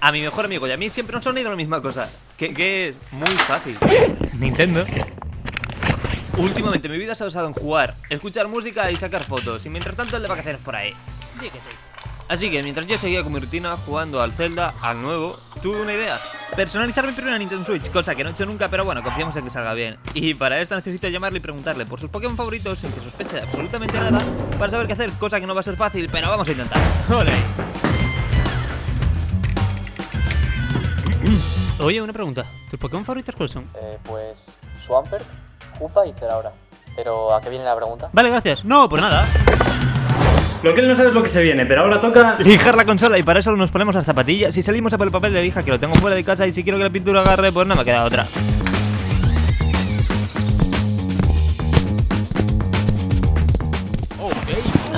a mi mejor amigo y a mí siempre nos han ido la misma cosa, que es muy fácil. Nintendo. Últimamente mi vida se ha basado en jugar, escuchar música y sacar fotos, y mientras tanto el de vacaciones por ahí. Sí que sí. Así que mientras yo seguía con mi rutina jugando al Zelda, al nuevo, tuve una idea: personalizar mi primera Nintendo Switch, cosa que no he hecho nunca, pero bueno, confiamos en que salga bien. Y para esto necesito llamarle y preguntarle por sus Pokémon favoritos sin que sospeche de absolutamente nada, para saber qué hacer, cosa que no va a ser fácil, pero vamos a intentar. ¡Ole! Oye, una pregunta, ¿tus Pokémon favoritos cuáles son? Pues Swampert, Koopa y Zeraora. Pero ¿a qué viene la pregunta? Vale, gracias. No, pues nada. Lo que él no sabe es lo que se viene, pero ahora toca lijar la consola y para eso nos ponemos las zapatillas y salimos a por el papel de lija que lo tengo fuera de casa y si quiero que la pintura agarre, pues no me queda otra.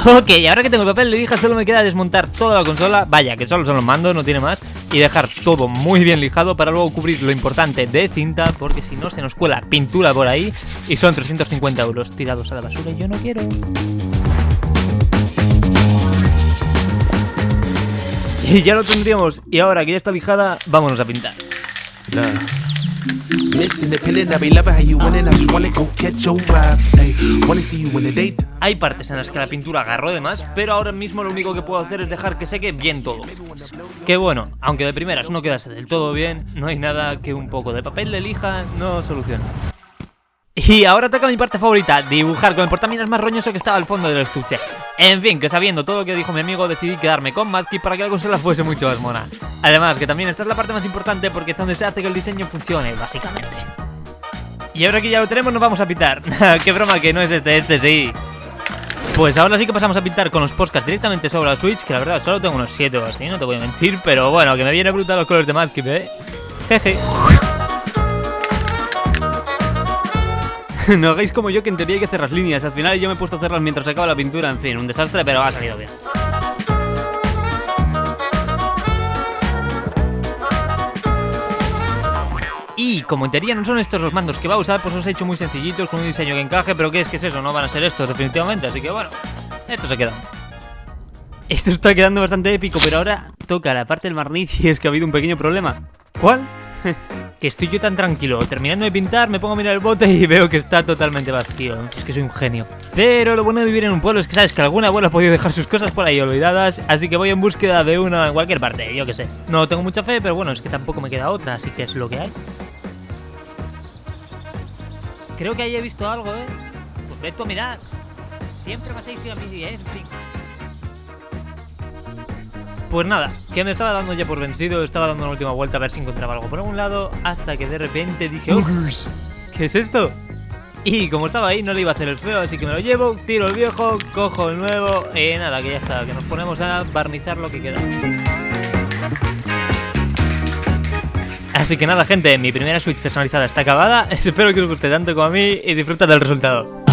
Ok, ahora que tengo el papel de lija solo me queda desmontar toda la consola, vaya que solo son los mandos, no tiene más, y dejar todo muy bien lijado para luego cubrir lo importante de cinta, porque si no se nos cuela pintura por ahí y son 350 € tirados a la basura y yo no quiero. Y ya lo tendríamos, y ahora que ya está lijada, vámonos a pintar. Hay partes en las que la pintura agarró de más, pero ahora mismo lo único que puedo hacer es dejar que seque bien todo. Que bueno, aunque de primeras no quedase del todo bien, no hay nada que un poco de papel de lija no solucione. Y ahora toca mi parte favorita, dibujar con el portaminas más roñoso que estaba al fondo del estuche. En fin, que sabiendo todo lo que dijo mi amigo, decidí quedarme con Madkit para que la consola fuese mucho más mona. Además, que también esta es la parte más importante porque es donde se hace que el diseño funcione, básicamente. Y ahora que ya lo tenemos nos vamos a pintar. Qué broma que no es este sí. Pues ahora sí que pasamos a pintar con los podcasts directamente sobre la Switch, que la verdad solo tengo unos 7 o así, no te voy a mentir, pero bueno, que me viene brutal los colores de Madkit, Jeje. No hagáis como yo, que en teoría hay que hacer las líneas. Al final yo me he puesto a hacerlas mientras acaba la pintura. En fin, un desastre, pero ha salido bien. Y como en teoría no son estos los mandos que va a usar, pues os he hecho muy sencillitos con un diseño que encaje. Pero ¿qué es eso? No van a ser estos definitivamente. Así que bueno, esto se queda. Esto está quedando bastante épico, pero ahora toca la parte del barniz y es que ha habido un pequeño problema. ¿Cuál? Que estoy yo tan tranquilo, terminando de pintar, me pongo a mirar el bote y veo que está totalmente vacío. Es que soy un genio. Pero lo bueno de vivir en un pueblo es que sabes que algún abuelo ha podido dejar sus cosas por ahí olvidadas, así que voy en búsqueda de una en cualquier parte, yo que sé. No tengo mucha fe, pero bueno, es que tampoco me queda otra, así que es lo que hay. Creo que ahí he visto algo, Pues ve tú a mirar. Siempre me hacéis ir a mí, en fin. Pues nada, que me estaba dando ya por vencido, estaba dando una última vuelta a ver si encontraba algo por algún lado, hasta que de repente dije, ¡oh! ¿Qué es esto? Y como estaba ahí no le iba a hacer el feo, así que me lo llevo, tiro el viejo, cojo el nuevo y nada, que ya está, que nos ponemos a barnizar lo que queda. Así que nada gente, mi primera Switch personalizada está acabada, espero que os guste tanto como a mí y disfrutad del resultado.